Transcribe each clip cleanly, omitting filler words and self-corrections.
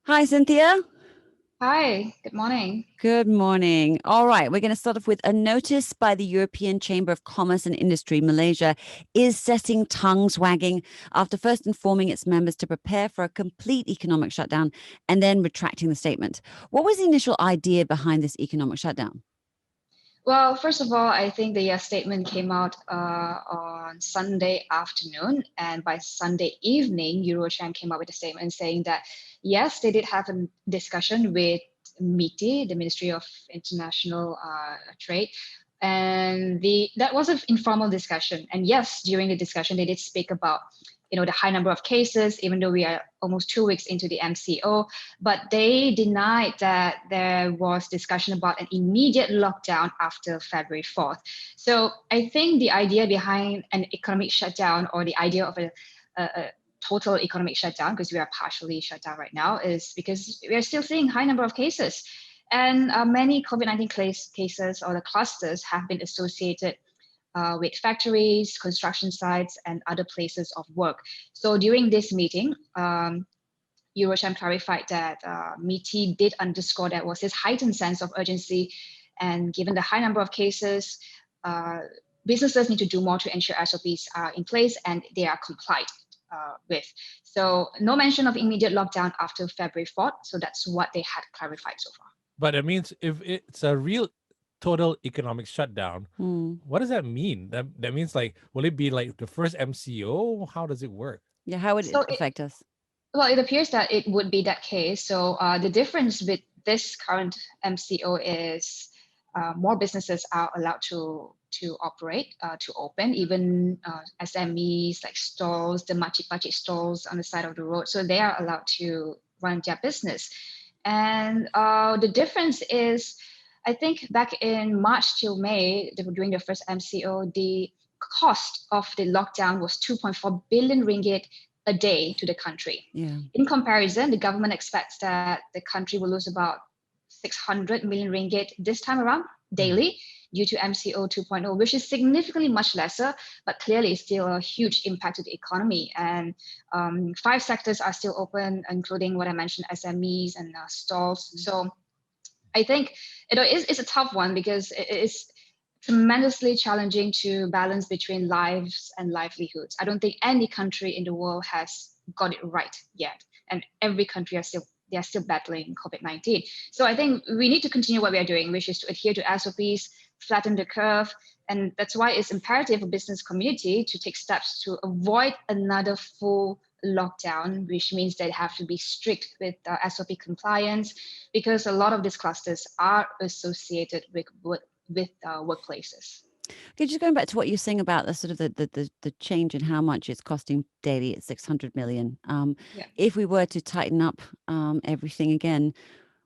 Hi, Cynthia. Hi, good morning. Good morning. All right, we're going to start off with a notice by the European Chamber of Commerce and Industry. Malaysia is setting tongues wagging after first informing its members to prepare for a complete economic shutdown and then retracting the statement. What was the initial idea behind this economic shutdown? Well, first of all, I think the statement came out on Sunday afternoon, and by Sunday evening, Eurochamp came out with a statement saying that yes, they did have a discussion with MITI, the Ministry of International Trade, and that was an informal discussion. And yes, during the discussion, they did speak about the high number of cases, even though we are almost 2 weeks into the MCO, but they denied that there was discussion about an immediate lockdown after February 4th. So I think the idea behind an economic shutdown, or the idea of a total economic shutdown, because we are partially shut down right now, is because we are still seeing high number of cases. And many COVID-19 cases or the clusters have been associated with factories, construction sites, and other places of work. So during this meeting, Eurochamp clarified that MITI did underscore that was this heightened sense of urgency, and given the high number of cases, businesses need to do more to ensure SOPs are in place and they are complied with. So no mention of immediate lockdown after February 4th. So that's what they had clarified so far. But it means if it's a real total economic shutdown, what does that mean? That means, like, will it be like the first MCO? How does it work? Yeah, how would it affect us? Well, it appears that it would be that case. So the difference with this current MCO is more businesses are allowed to operate, to open, even SMEs like stalls, the makcik-pakcik stalls on the side of the road. So they are allowed to run their business. And the difference is, I think back in March till May, during the first MCO, the cost of the lockdown was 2.4 billion ringgit a day to the country. Yeah. In comparison, the government expects that the country will lose about 600 million ringgit this time around daily due to MCO 2.0, which is significantly much lesser, but clearly still a huge impact to the economy. And 5 sectors are still open, including what I mentioned, SMEs and stalls. So I think it's a tough one because it's tremendously challenging to balance between lives and livelihoods. I don't think any country in the world has got it right yet, and every country they are still battling COVID-19. So I think we need to continue what we are doing, which is to adhere to SOPs, flatten the curve, and that's why it's imperative for business community to take steps to avoid another full lockdown, which means they have to be strict with SOP compliance, because a lot of these clusters are associated with workplaces. Okay, just going back to what you're saying about the sort of the change in how much it's costing daily at 600 million. If we were to tighten up everything again,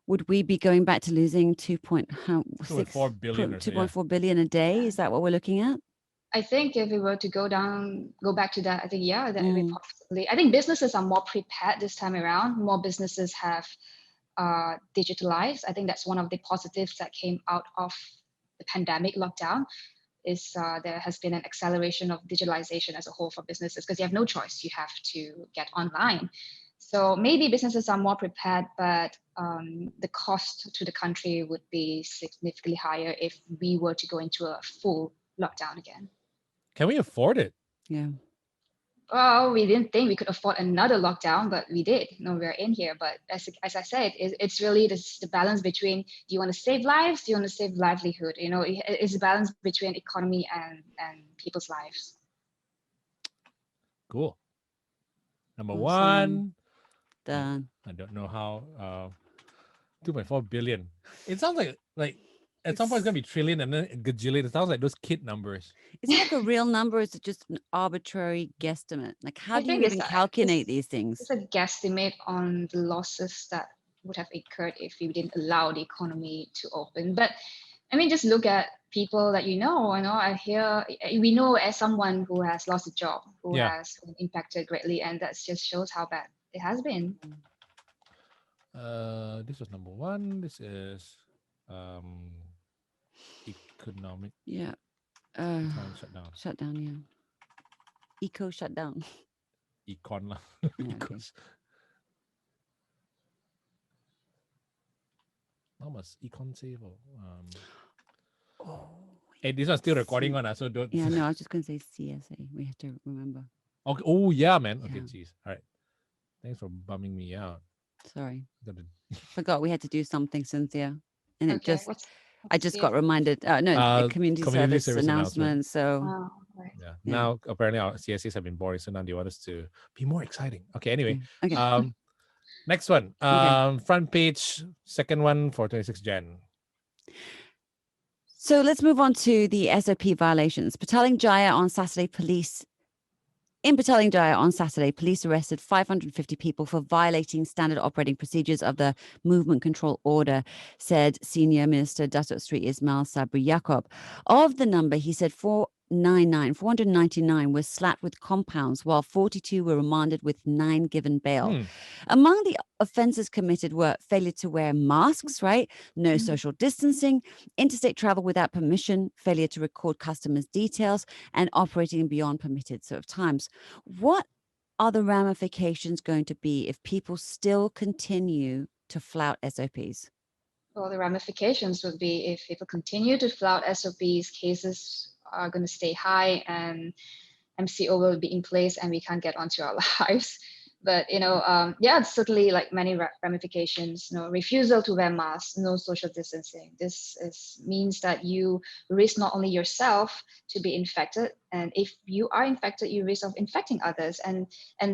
would we be going back to losing 2.4 billion or so, 2.4 billion a day? Is that what we're looking at? I think if we were to go back to that, I think, that we possibly. I think businesses are more prepared this time around. More businesses have digitalized. I think that's one of the positives that came out of the pandemic lockdown. Is there has been an acceleration of digitalization as a whole for businesses, because you have no choice. You have to get online. So maybe businesses are more prepared, but the cost to the country would be significantly higher if we were to go into a full lockdown again. Can we afford it? Yeah. Well, we didn't think we could afford another lockdown, but we did. We're in here. But as I said, it's really the balance between, do you want to save lives? Do you want to save livelihood? It's a balance between economy and people's lives. Cool. Number Awesome. one. Done. I don't know how. 2.4 billion. It sounds like at some point it's gonna be trillion and then gajillion. It sounds like those kid numbers. Is it like a real number? Or is it just an arbitrary guesstimate? Like, how do you even calculate these things? It's a guesstimate on the losses that would have occurred if we didn't allow the economy to open. But I mean, just look at people that we know as someone who has lost a job, who has been impacted greatly, and that just shows how bad it has been. This was number one. This is economic. Yeah. Shutdown. Shutdown. Yeah. Eco shutdown. Econ lah. Yeah, okay. Thomas, econ save. Oh, Hey, this one's still recording on, so don't. yeah, no, I was just going to say CSA. We have to remember. Okay. Oh yeah, man. Okay, Yeah. jeez. All right. Thanks for bumming me out. Sorry. Gotta- Forgot we had to do something, Cynthia. And it Okay, just, what's I just got CSA? reminded. No, a community Community service service announcement. announcement. So, Oh, right. Yeah. Yeah. Now apparently our CSAs have been boring, so now they want us to be more exciting. Okay. Anyway. Okay. Next one. Okay. Front page, second one for 26 Jan. So let's move on to the SOP violations. Petaling Jaya on Saturday, police arrested 550 people for violating standard operating procedures of the Movement Control Order, said Senior Minister Datuk Sri Ismail Sabri Yaakob. Of the number, he said 499 were slapped with compounds, while 42 were remanded with 9 given bail. Among the offences committed were failure to wear masks, right? No social distancing, interstate travel without permission, failure to record customers' details, and operating beyond permitted sort of times. What are the ramifications going to be if people still continue to flout SOPs? Well, the ramifications would be if people continue to flout SOPs, cases are going to stay high and MCO will be in place and we can't get onto our lives. But, yeah, it's certainly like many ramifications, refusal to wear masks, no social distancing. This means that you risk not only yourself to be infected, and if you are infected, you risk of infecting others. And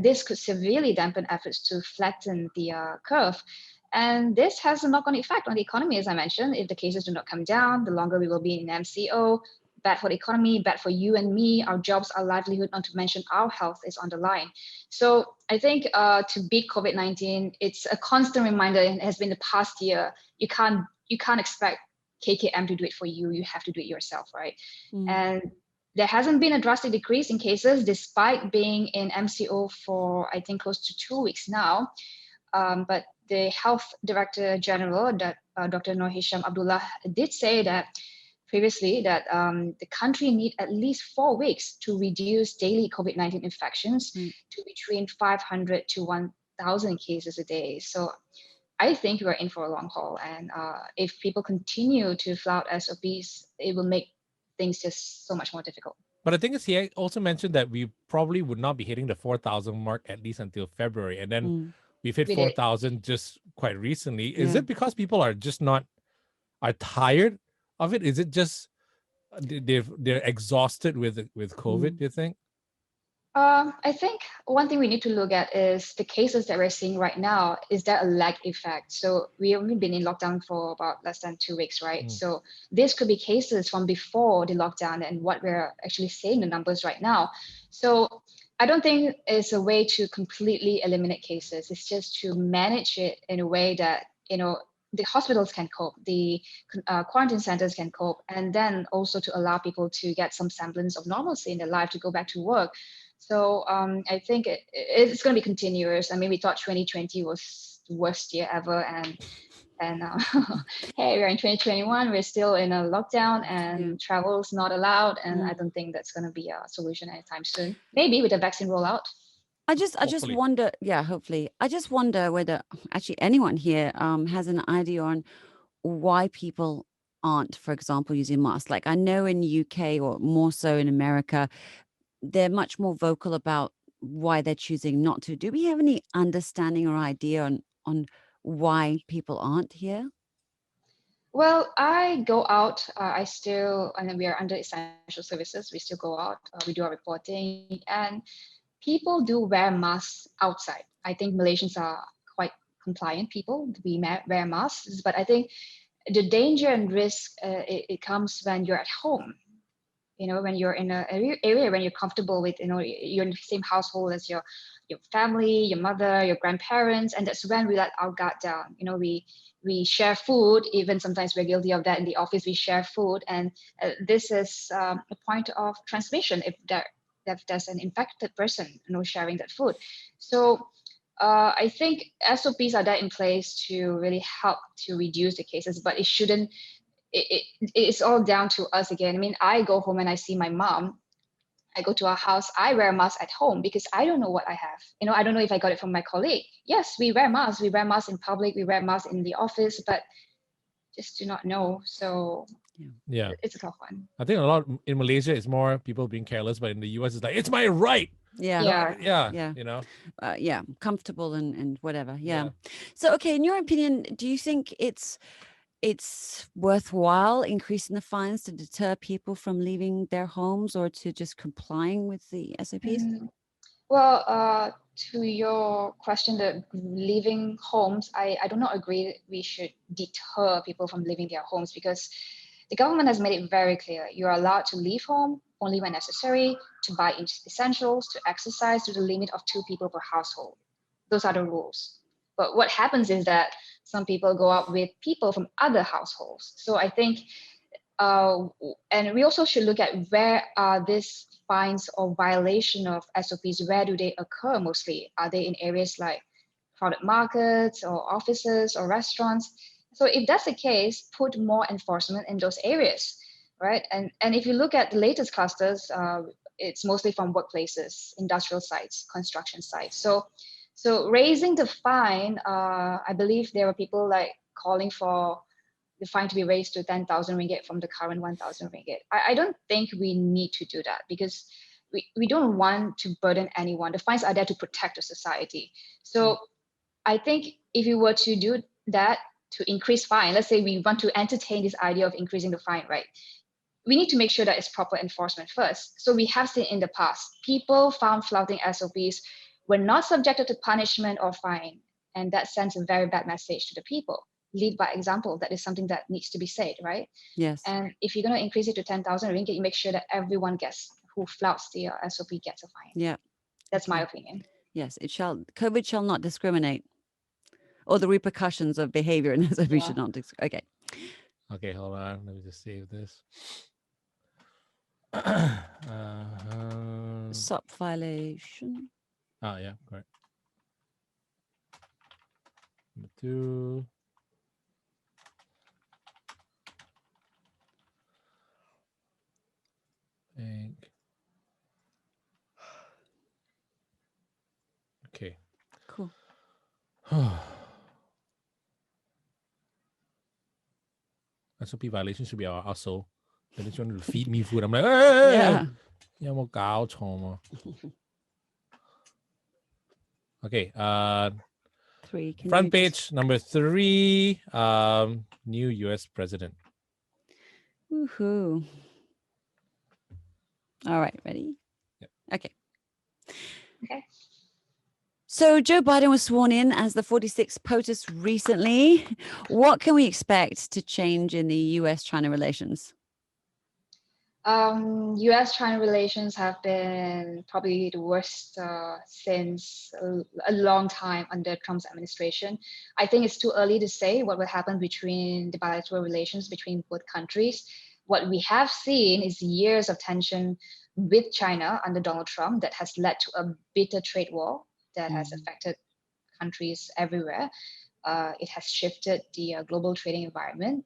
this could severely dampen efforts to flatten the curve. And this has a knock-on effect on the economy, as I mentioned. If the cases do not come down, the longer we will be in MCO, bad for the economy, bad for you and me, our jobs, our livelihood, not to mention our health is on the line. So I think to beat COVID-19, it's a constant reminder, and it has been the past year. You can't expect KKM to do it for you. You have to do it yourself, right? And there hasn't been a drastic decrease in cases despite being in MCO for, I think, close to 2 weeks now. But the Health Director General, Dr. Noor Hisham Abdullah, did say that previously that the country need at least 4 weeks to reduce daily COVID-19 infections to between 500 to 1,000 cases a day. So I think we're in for a long haul. And if people continue to flout SOPs, it will make things just so much more difficult. But the thing is, he also mentioned that we probably would not be hitting the 4,000 mark at least until February. And then we've hit 4,000 just quite recently. Is it because people are just are tired of it? Is it just they're exhausted with COVID, do you think? I think one thing we need to look at is the cases that we're seeing right now. Is there a lag effect? So we have only been in lockdown for about less than 2 weeks, right? So this could be cases from before the lockdown and what we're actually seeing the numbers right now. So I don't think it's a way to completely eliminate cases. It's just to manage it in a way that, the hospitals can cope, the quarantine centers can cope, and then also to allow people to get some semblance of normalcy in their life, to go back to work. So I think it's going to be continuous. I mean, we thought 2020 was the worst year ever, and hey, we're in 2021. We're still in a lockdown, and travel's not allowed. And I don't think that's going to be a solution anytime soon. Maybe with the vaccine rollout. I just wonder, hopefully. I just wonder whether actually anyone here has an idea on why people aren't, for example, using masks. Like I know in UK, or more so in America, they're much more vocal about why they're choosing not to. Do we have any understanding or idea on why people aren't here? Well, I go out. And we are under essential services. We still go out. We do our reporting, and people do wear masks outside. I think Malaysians are quite compliant people. We wear masks, but I think the danger and risk it comes when you're at home. When you're in an area when you're comfortable with, you're in the same household as your family, your mother, your grandparents, and that's when we let our guard down. We share food. Even sometimes we're guilty of that in the office. We share food, and this is a point of transmission if there's an infected person, sharing that food. So I think SOPs are there in place to really help to reduce the cases, but it shouldn't. It's all down to us again. I mean, I go home and I see my mom. I go to our house. I wear a mask at home because I don't know what I have. I don't know if I got it from my colleague. Yes, we wear masks. We wear masks in public. We wear masks in the office. But just do not know. So yeah, it's a tough one. I think a lot in Malaysia it's more people being careless, but in the US it's like it's my right. Yeah. Yeah. You know. Comfortable and whatever. Yeah. So, okay, in your opinion, do you think it's worthwhile increasing the fines to deter people from leaving their homes or to just complying with the SOPs? Well, to your question, the leaving homes, I do not agree that we should deter people from leaving their homes, because the government has made it very clear you are allowed to leave home only when necessary, to buy essentials, to exercise to the limit of 2 people per household. Those are the rules. But what happens is that some people go out with people from other households. So I think, and we also should look at where are these fines or violation of SOPs, where do they occur mostly? Are they in areas like crowded markets or offices or restaurants? So if that's the case, put more enforcement in those areas, right? And if you look at the latest clusters, it's mostly from workplaces, industrial sites, construction sites. So raising the fine, I believe there were people like calling for the fine to be raised to 10,000 ringgit from the current 1,000 ringgit. I don't think we need to do that, because we don't want to burden anyone. The fines are there to protect the society. So I think if you were to do that, to increase fine, let's say we want to entertain this idea of increasing the fine, right? We need to make sure that it's proper enforcement first. So we have seen in the past, people found flouting SOPs were not subjected to punishment or fine. And that sends a very bad message to the people. Lead by example. That is something that needs to be said, right? Yes. And if you're going to increase it to 10,000 ringgit, you make sure that everyone who flouts the SOP gets a fine. Yeah. That's my opinion. Yes, COVID shall not discriminate, or the repercussions of behavior in SOP should not discriminate. Okay. Okay, hold on. Let me just save this. SOP violation. Oh, yeah, correct. Number 2. Okay. Cool. SOP violation should be our soul. They just wanted to feed me food. I'm like, hey, yeah, more gao choma. Okay. 3. Front page number 3. New U.S. president. Woohoo! All right, ready? Yep. Okay. Okay. So Joe Biden was sworn in as the 46th POTUS recently. What can we expect to change in the U.S.-China relations? U.S.-China relations have been probably the worst since a long time under Trump's administration. I think it's too early to say what will happen between the bilateral relations between both countries. What we have seen is years of tension with China under Donald Trump that has led to a bitter trade war that has affected countries everywhere. It has shifted the global trading environment.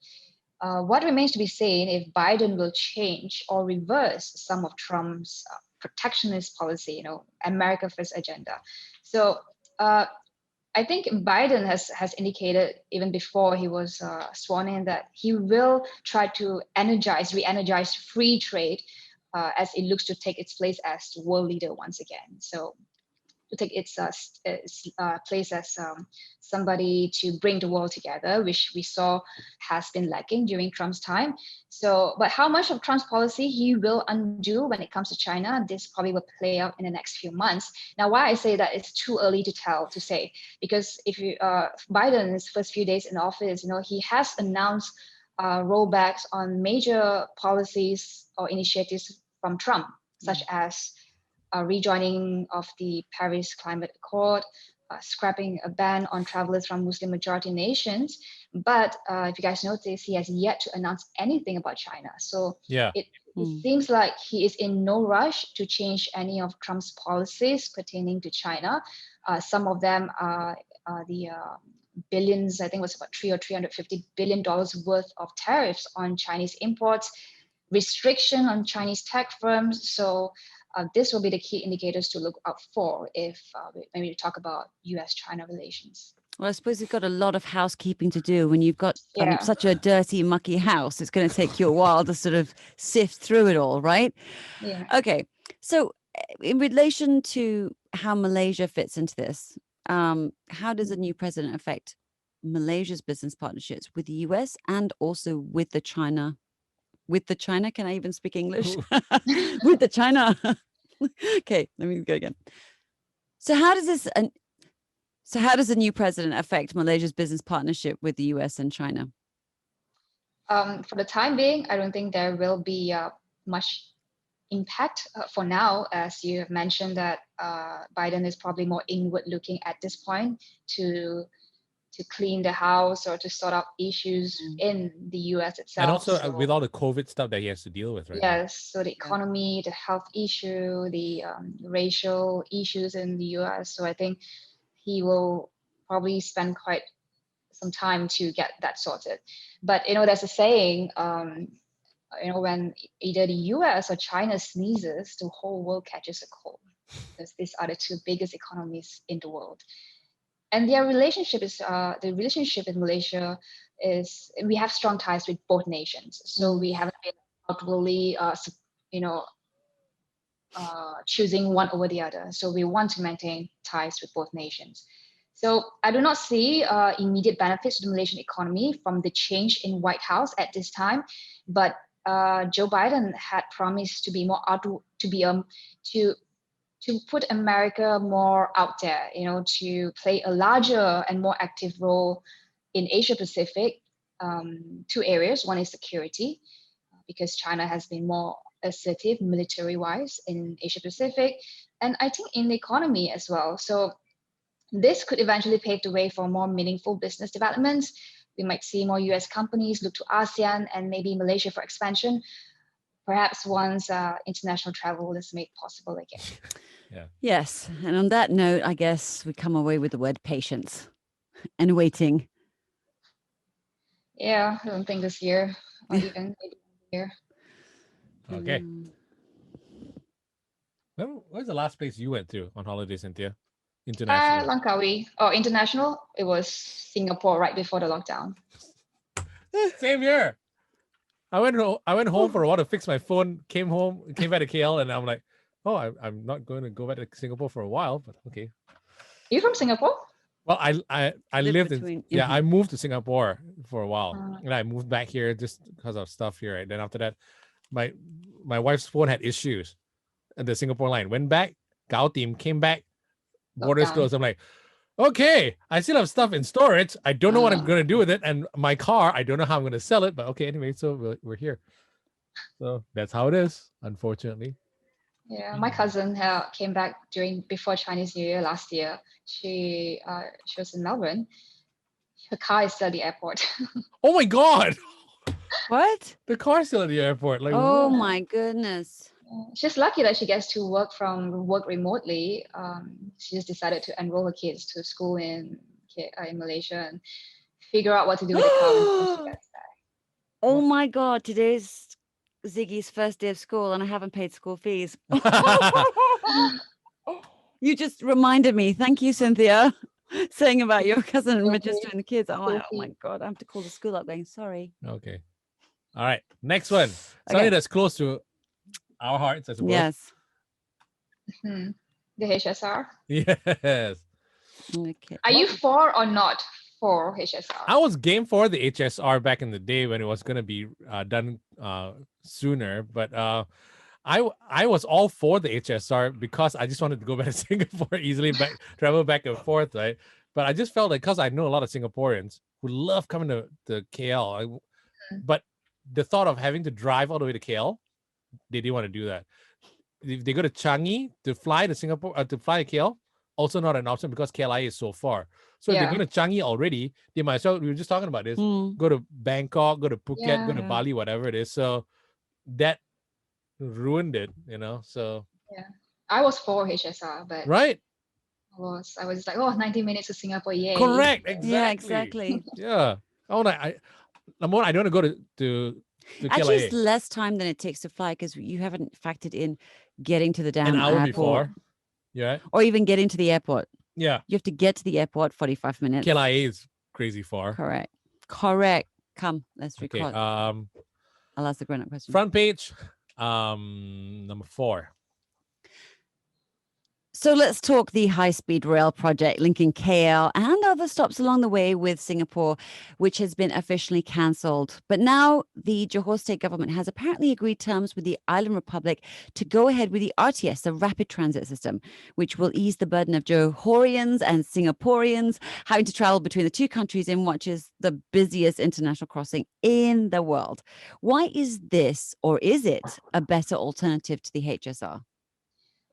What remains to be seen if Biden will change or reverse some of Trump's protectionist policy, America First agenda. So I think Biden has indicated even before he was sworn in that he will try to re-energize free trade as it looks to take its place as world leader once again. So to take its place as somebody to bring the world together, which we saw has been lacking during Trump's time. So, but how much of Trump's policy he will undo when it comes to China, this probably will play out in the next few months. Now, why I say that it's too early to say, because if you Biden's first few days in office, he has announced rollbacks on major policies or initiatives from Trump, such as rejoining of the Paris Climate Accord, scrapping a ban on travelers from Muslim majority nations. But if you guys notice, he has yet to announce anything about China. So it seems like he is in no rush to change any of Trump's policies pertaining to China. Some of them are the billions, I think it was about $350 billion worth of tariffs on Chinese imports, restriction on Chinese tech firms. So this will be the key indicators to look out for if when we talk about U.S.-China relations. Well, I suppose you've got a lot of housekeeping to do when you've got Yeah. such a dirty, mucky house. It's going to take you a while to sort of sift through it all, right? Yeah. Okay. So, in relation to how Malaysia fits into this, how does a new president affect Malaysia's business partnerships with the US and also with the China? With the China? Can I even speak English? With the China. Okay, let me go again. So, how does this? So how does the new president affect Malaysia's business partnership with the US and China? For the time being, I don't think there will be much impact for now, as you have mentioned that Biden is probably more inward looking at this point to clean the house or to sort out issues in the US itself. And also with all the COVID stuff that he has to deal with right now. Yes, so the economy, the health issue, the racial issues in the US. So I think he will probably spend quite some time to get that sorted. But there's a saying, when either the US or China sneezes, the whole world catches a cold, because these are the two biggest economies in the world. And their relationship is the relationship in Malaysia is, we have strong ties with both nations. So we haven't been outwardly, choosing one over the other. So we want to maintain ties with both nations. So I do not see immediate benefits to the Malaysian economy from the change in White House at this time, but Joe Biden had promised to be more to put America more out there, to play a larger and more active role in Asia Pacific. Two areas. One is security, because China has been more assertive military-wise in Asia Pacific, and I think in the economy as well. So this could eventually pave the way for more meaningful business developments. We might see more US companies look to ASEAN and maybe Malaysia for expansion, perhaps once international travel is made possible again. Yeah. Yes. And on that note, I guess we come away with the word patience and waiting. Yeah, I don't think this year or even maybe next year. Okay. Where's the last place you went to on holiday, Cynthia? International. Langkawi. Oh, international. It was Singapore right before the lockdown. Same here. I went home for a while to fix my phone. Came back to KL, and I'm like, oh, I'm not going to go back to Singapore for a while, but okay. You from Singapore? Well, I lived in I moved to Singapore for a while, and I moved back here just because of stuff here. Right? Then after that, my wife's phone had issues, and the Singapore line went back. Gao team came back. Borders closed. I'm like, okay, I still have stuff in storage. I don't know what I'm going to do with it. And my car, I don't know how I'm going to sell it. But okay, anyway, so we're here. So that's how it is, unfortunately. Yeah, my cousin came back before Chinese New Year last year. She was in Melbourne. Her car is still at the airport. Oh my God. What? The car's still at the airport. Like, oh my goodness. She's lucky that she gets to work remotely. She just decided to enroll her kids to school in Malaysia and figure out what to do with the car when she gets back. Oh my God, today's Ziggy's first day of school and I haven't paid school fees. You just reminded me. Thank you, Cynthia, saying about your cousin and registering the kids. I'm like, oh my God, I have to call the school up going, sorry. Okay. All right. Next one. Something that's close to our hearts, I suppose. Yes. The HSR? Yes. Okay. Are you for or not for HSR? I was game for the HSR back in the day when it was going to be done sooner, but I was all for the HSR because I just wanted to go back to Singapore easily, travel back and forth, right? But I just felt like, because I know a lot of Singaporeans who love coming to KL, but the thought of having to drive all the way to KL, they didn't want to do that. If they go to Changi to fly to Singapore, to fly to KL, also not an option because KLIA is so far. So if they're going to Changi already, they might as well, we were just talking about this, go to Bangkok, go to Phuket, go to Bali, whatever it is. So that ruined it, so. Yeah, I was for HSR, but. Right. I was like, 90 minutes to Singapore, yay. Correct, exactly. Yeah, exactly. Yeah. I don't want to go to Actually, it's less time than it takes to fly because you haven't factored in getting to the damn an hour airport. Before. Yeah. Or even getting to the airport. Yeah. You have to get to the airport 45 minutes. KLIA is crazy far. Correct. Come, let's Okay. record. I'll ask the grown-up question. Frontpage, number 4. So let's talk the high-speed rail project linking KL and other stops along the way with Singapore, which has been officially cancelled. But now the Johor state government has apparently agreed terms with the Island Republic to go ahead with the RTS, the rapid transit system, which will ease the burden of Johorians and Singaporeans having to travel between the two countries in what is the busiest international crossing in the world. Why is this, or is it, a better alternative to the HSR?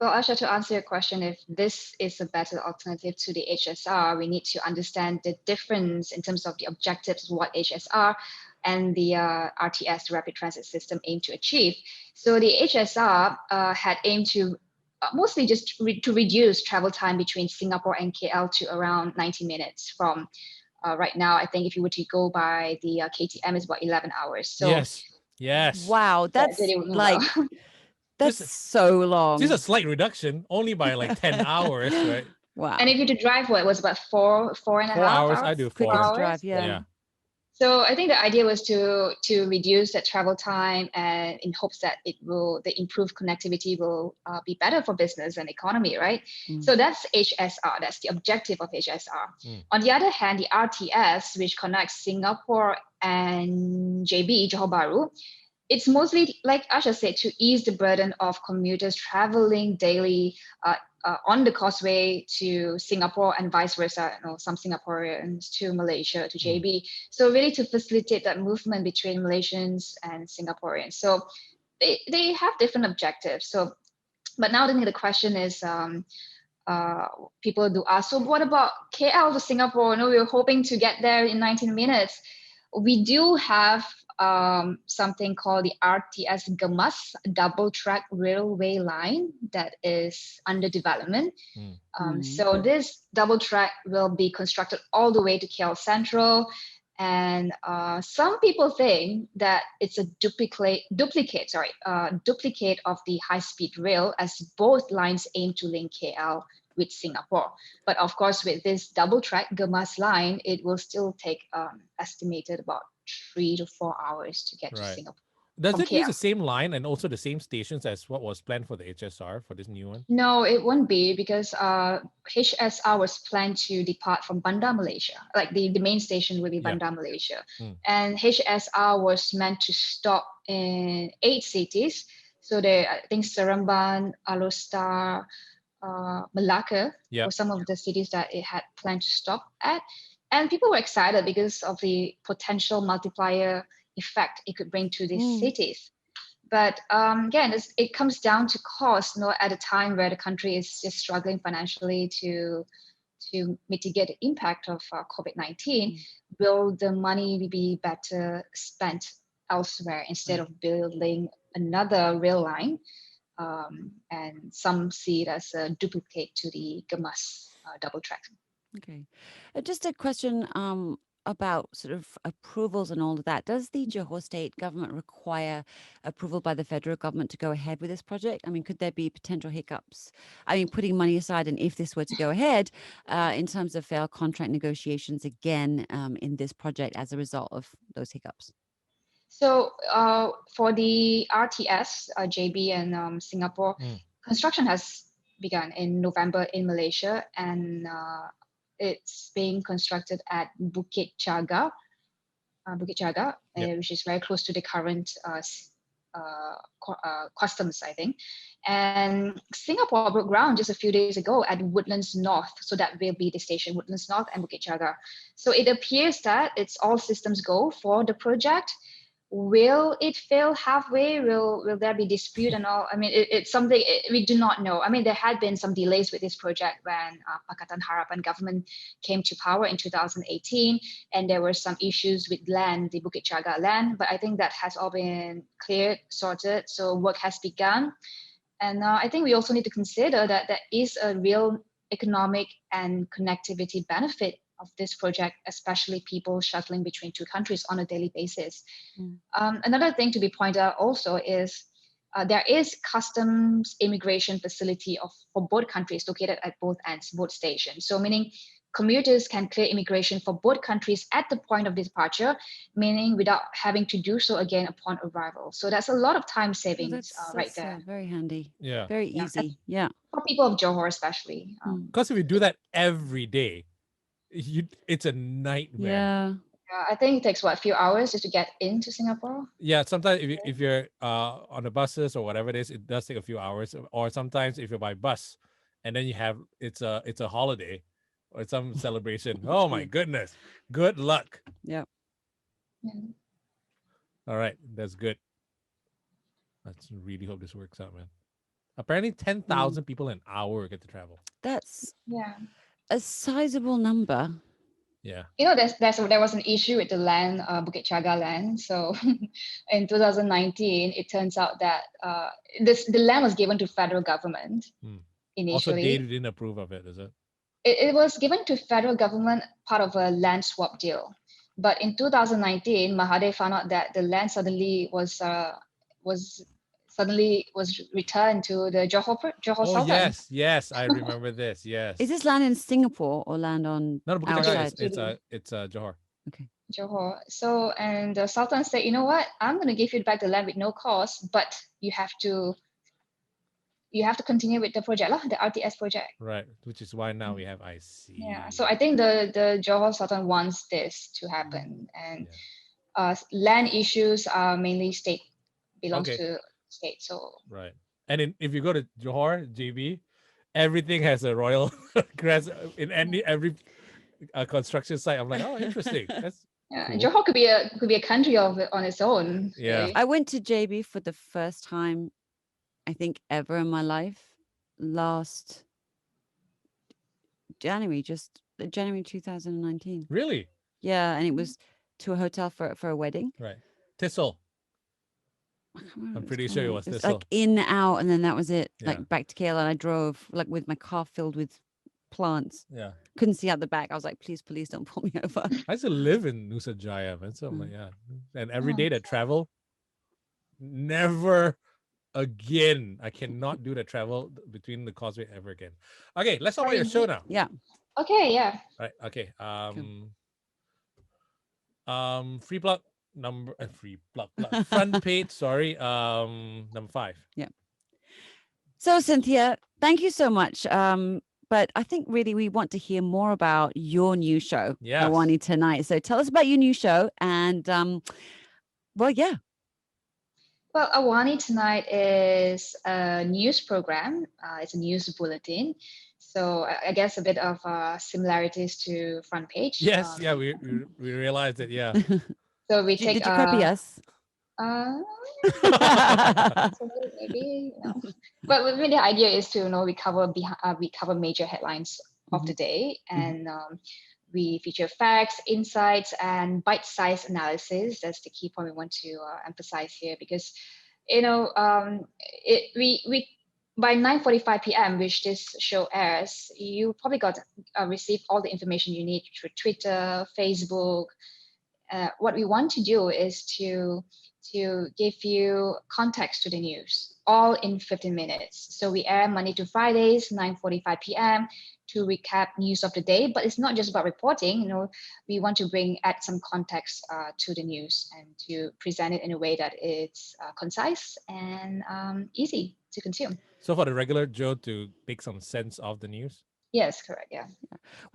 Well, Asha, to answer your question, if this is a better alternative to the HSR, we need to understand the difference in terms of the objectives of what HSR and the RTS, the Rapid Transit System, aim to achieve. So the HSR had aimed to mostly just to reduce travel time between Singapore and KL to around 90 minutes from right now. I think if you were to go by the KTM, it's about 11 hours. So yes. Wow, that's like... That's so long. This is a slight reduction, only by like 10 hours, right? Wow. And if you to drive, what it was about four and a half hours? I do 4 Quickest hours. drive, yeah. So I think the idea was to reduce that travel time, and in hopes that the improved connectivity will be better for business and economy, right? So that's HSR. That's the objective of HSR. On the other hand, the RTS, which connects Singapore and JB, Johor Bahru, it's mostly, like Asha said, to ease the burden of commuters traveling daily on the causeway to Singapore and vice versa, some Singaporeans to Malaysia, to JB. So really to facilitate that movement between Malaysians and Singaporeans. So they have different objectives. So, but now the question is, people do ask, so what about KL to Singapore? We were hoping to get there in 19 minutes. We do have something called the RTS Gemas double track railway line that is under development. So this double track will be constructed all the way to KL Central. And some people think that it's a duplicate of the high-speed rail, as both lines aim to link KL with Singapore. But of course, with this double track Gemas line, it will still take estimated about 3 to 4 hours to get to Singapore. Does it use the same line and also the same stations as what was planned for the HSR for this new one? No, it won't be, because HSR was planned to depart from Bandar Malaysia. Like the main station will be Bandar Malaysia. And HSR was meant to stop in 8 cities. So I think Seremban, Alor, Malacca were some of the cities that it had planned to stop at. And people were excited because of the potential multiplier effect it could bring to these cities. But again, it comes down to cost. At a time where the country is just struggling financially to mitigate the impact of COVID-19, will the money be better spent elsewhere instead of building another rail line? And some see it as a duplicate to the Gemas double track. Okay. Just a question about sort of approvals and all of that. Does the Johor state government require approval by the federal government to go ahead with this project? I mean, could there be potential hiccups? I mean, putting money aside, and if this were to go ahead, in terms of failed contract negotiations again in this project as a result of those hiccups? So for the RTS, JB and Singapore, construction has begun in November in Malaysia, and it's being constructed at Bukit Jaga, which is very close to the current customs, I think. And Singapore broke ground just a few days ago at Woodlands North. So that will be the station, Woodlands North and Bukit Jaga. So it appears that it's all systems go for the project. Will it fail halfway? Will there be dispute and all? I mean, it's something we do not know. I mean, there had been some delays with this project when Pakatan Harapan government came to power in 2018, and there were some issues with land, the Bukit Jaga land. But I think that has all been cleared, sorted. So work has begun. And I think we also need to consider that there is a real economic and connectivity benefit of this project, especially people shuttling between two countries on a daily basis. Another thing to be pointed out also is there is customs immigration facility for both countries located at both ends, both stations. So meaning commuters can clear immigration for both countries at the point of departure, meaning without having to do so again upon arrival. So that's a lot of time savings right there. Very handy. Yeah. Very easy. Yeah. For people of Johor especially. Because if you do that every day, it's a nightmare. Yeah. I think it takes a few hours just to get into Singapore. Yeah, sometimes if you're on the buses or whatever it is, it does take a few hours. Or sometimes if you're by bus, and then you have it's a holiday or some celebration. Oh my goodness! Good luck. Yeah. All right, that's good. Let's really hope this works out, man. Apparently, 10,000 people an hour get to travel. That's a sizable number. Yeah. You know, there was an issue with the land, Bukit Chaga land. So in 2019, it turns out that the land was given to federal government initially. Also, they didn't approve of it, is it? It was given to federal government, part of a land swap deal. But in 2019, Mahathir found out that the land suddenly was returned to the Johor Sultan. Yes, I remember this. Yes. Is this land in Singapore or land on outside? It's Johor. Okay. Johor. So, and the Sultan said, you know what? I'm going to give you back the land with no cost, but you have to continue with the project, the RTS project. Right, which is why now we have IC. Yeah. So I think the Johor Sultan wants this to happen, and land issues are mainly belongs to state. So right, and if you go to Johor, JB, everything has a royal crest in every construction site. I'm like, oh, interesting. That's cool. Johor could be a country on its own. Yeah. Really. I went to JB for the first time, I think, ever in my life last January 2019. Really? Yeah, and it was to a hotel for a wedding. Right. Thistle. I'm pretty sure it was It was Thistle. like in, out, and then that was it. Yeah. Like back to KL, and I drove like with my car filled with plants. Yeah. Couldn't see out the back. I was like, please don't pull me over. I used to live in Nusa Jaya, man. So I'm like, yeah. And every day that travel, never again. I cannot do the travel between the causeway ever again. Okay, let's talk about your show now. Yeah. Okay, yeah. Right. Okay. Free plug number free plug front page. Sorry. Number 5. Yeah. So Cynthia, thank you so much. But I think really we want to hear more about your new show, Awani, tonight. So tell us about your new show and well, yeah. Well, Awani tonight is a news program. It's a news bulletin. So I guess a bit of similarities to Frontpage. Yes, yeah, we realized it. Yeah. So we take. Did you copy us? Maybe, but the idea is to we cover major headlines of the day, and we feature facts, insights, and bite-sized analysis. That's the key point we want to emphasize here, because we by 9:45 p.m., which this show airs, you probably received all the information you need through Twitter, Facebook. What we want to do is to give you context to the news, all in 15 minutes. So we air Monday to Fridays, 9:45 p.m. to recap news of the day. But it's not just about reporting. We want to add some context to the news and to present it in a way that it's concise and easy to consume. So for the regular Joe to make some sense of the news? Yes, correct. Yeah.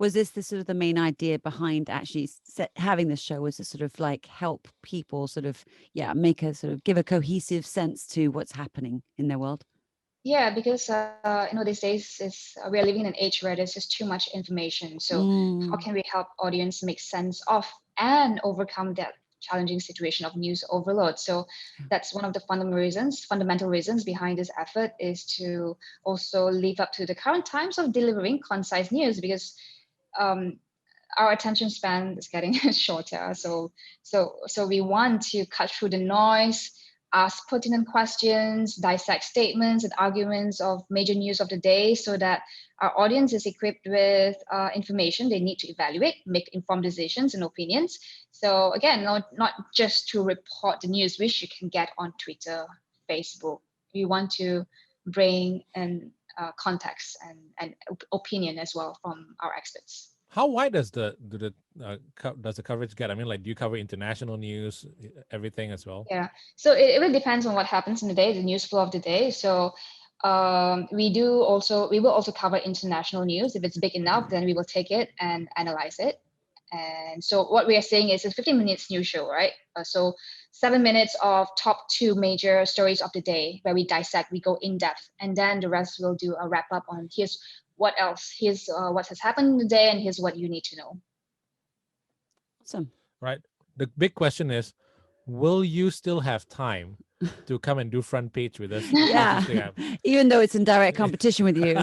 Was this the sort of the main idea behind actually having this show? Was to sort of like help people sort of, make a sort of give a cohesive sense to what's happening in their world? Yeah, because these days we are living in an age where there's just too much information. So how can we help audience make sense of and overcome that challenging situation of news overload? So that's one of the fundamental reasons behind this effort, is to also live up to the current times of delivering concise news, because our attention span is getting shorter. So we want to cut through the noise, ask pertinent questions, dissect statements and arguments of major news of the day, so that our audience is equipped with information they need to evaluate, make informed decisions and opinions. So again, not just to report the news, which you can get on Twitter, Facebook, we want to bring in context and opinion as well from our experts. How wide does the coverage get? I mean, like, do you cover international news, everything as well? Yeah, so it really depends on what happens in the day, the news flow of the day. So we will also cover international news. If it's big enough, then we will take it and analyze it. And so what we are saying is it's 15 minutes news show, right? So 7 minutes of top 2 major stories of the day where we dissect, we go in depth, and then the rest will do a wrap up on here's what else, here's what has happened in the day, and here's what you need to know. Awesome. Right. The big question is, will you still have time to come and do front page with us? Yeah, even though it's in direct competition with you.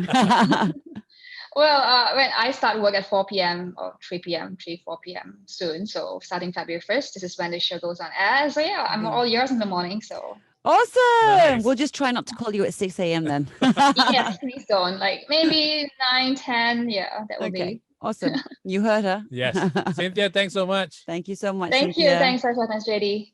Well, when I start work at 4 p.m. or 3 p.m., 4 p.m. soon. So starting February 1st, this is when the show goes on air. So yeah, I'm all yours in the morning. So awesome. Nice. We'll just try not to call you at 6 a.m. then. yes, please don't. Like maybe 9, 10. Yeah, that would be. Awesome. You heard her. Yes. Cynthia, thanks so much. Thank you so much, Thank you. Cynthia. Thanks, Asha. Thanks, JD.